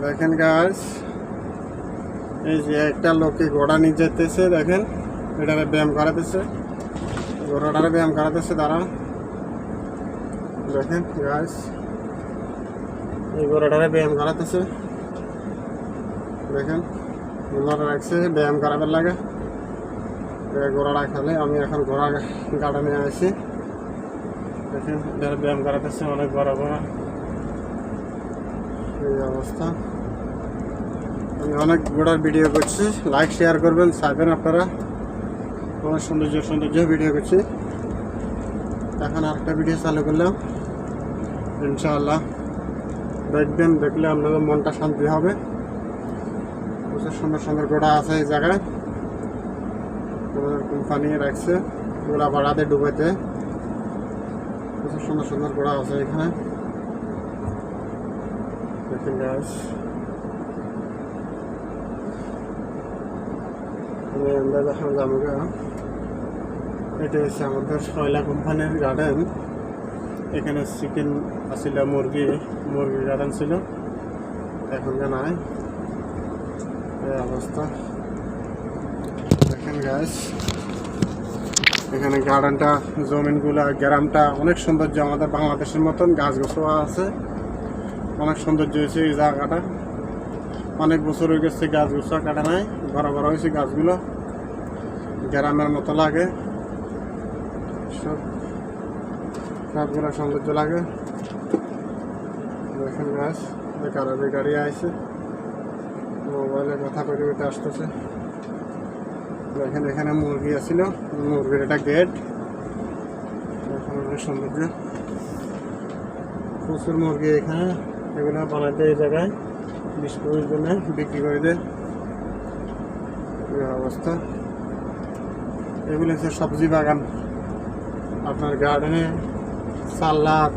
দেখেন গাইস, এই যে একটা লোকে ঘোড়া নিয়ে যেতেছে। দেখেন এটারে ব্যায়াম করাতেছে, ঘোড়াটারে ব্যায়াম করাতেছে তারা। দেখেন গাইস, এই ঘোড়াটারে ব্যায়াম করাতেছে। দেখেন ওনারা রাখছে ব্যায়াম করাবার লাগে ঘোড়াটা খেলে। আমি এখন ঘোড়া গাড়া নিয়ে আসি। দেখেন এটারে ব্যায়াম করাতেছে, অনেক বড় বড় এই অবস্থা। আমি অনেক ঘোড়ার ভিডিও করছি, লাইক শেয়ার করবেন, চাইবেন আপনারা। অনেক সৌন্দর্য ভিডিও করছি। এখন আরেকটা ভিডিও চালু করলাম, ইনশাআল্লাহ দেখবেন। দেখলে আপনাদের মনটা শান্তি হবে। প্রচুর সুন্দর ঘোড়া আছে এই জায়গায়, আমাদের কোম্পানি রাখছে ঘোড়া ভাড়াতে ডুবাইতে। প্রচুর সুন্দর ঘোড়া আছে এখানে। দেখেন গাইস, আমরা যখন যাবো, এটা হচ্ছে আমাদের শৈলা কোম্পানির গার্ডেন। এখানে চিকেন আছিল, মুরগির গার্ডেন ছিল, এখন নাই এই অবস্থা। দেখেন গাইস, এখানে গার্ডেনটা, জমিনগুলা, গ্রামটা অনেক সৌন্দর্য। আমাদের বাংলাদেশের মতন গাছ গোছও আছে, অনেক সৌন্দর্য হয়েছে এই জায়গাটা। অনেক বছর হয়ে গেছে গাছ গোছা কাটা নাই, বড় হয়েছে গাছগুলো, গ্রামের মতো লাগে। সবগুলো সৌন্দর্য লাগে। দেখেন গাছ, কারোর গাড়ি আছে, মোবাইলে কথা করে উঠে আসতেছে। দেখেন এখানে মুরগি আছিল, মুরগির একটা গেট। দেখেন অনেক সৌন্দর্য, প্রচুর মুরগি এখানে। এগুলো বানাইতে এই জায়গায় বিস্কুটের জন্য বিক্রি করে দেয়। এই অবস্থা। এগুলো হচ্ছে সবজি বাগান। আপনার গার্ডেনে সালাদ,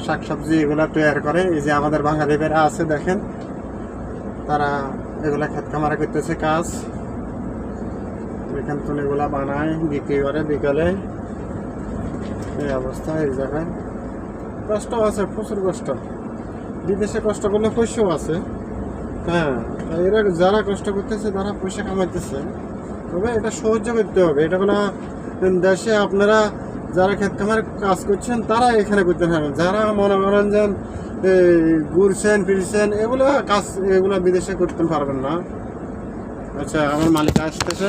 শাকসবজি এগুলা তৈরি করে। এই যে আমাদের বাঙালিরা আছে, দেখেন তারা এগুলা ক্ষেত খামারে করতেছে কাজ। এখান থেকে এগুলা বানায় বিক্রি করে বিকালে। এই অবস্থা এই জায়গায়। কষ্ট আছে, প্রচুর কষ্ট। বিদেশে কষ্ট করলে পয়সাও আছে। হ্যাঁ, এরা যারা কষ্ট করতেছে তারা পয়সা কামাইতেছে, তবে এটা সহ্য করতে হবে। এটা কোনো দেশে আপনারা যারা ক্ষেত খামারে কাজ করছেন তারা এখানে করতে পারবেন। যারা মনে করেন যে ঘুরছেন ফিরছেন, এগুলো বিদেশে করতে পারবেন না। আচ্ছা, আমার মালিক আসতেছে।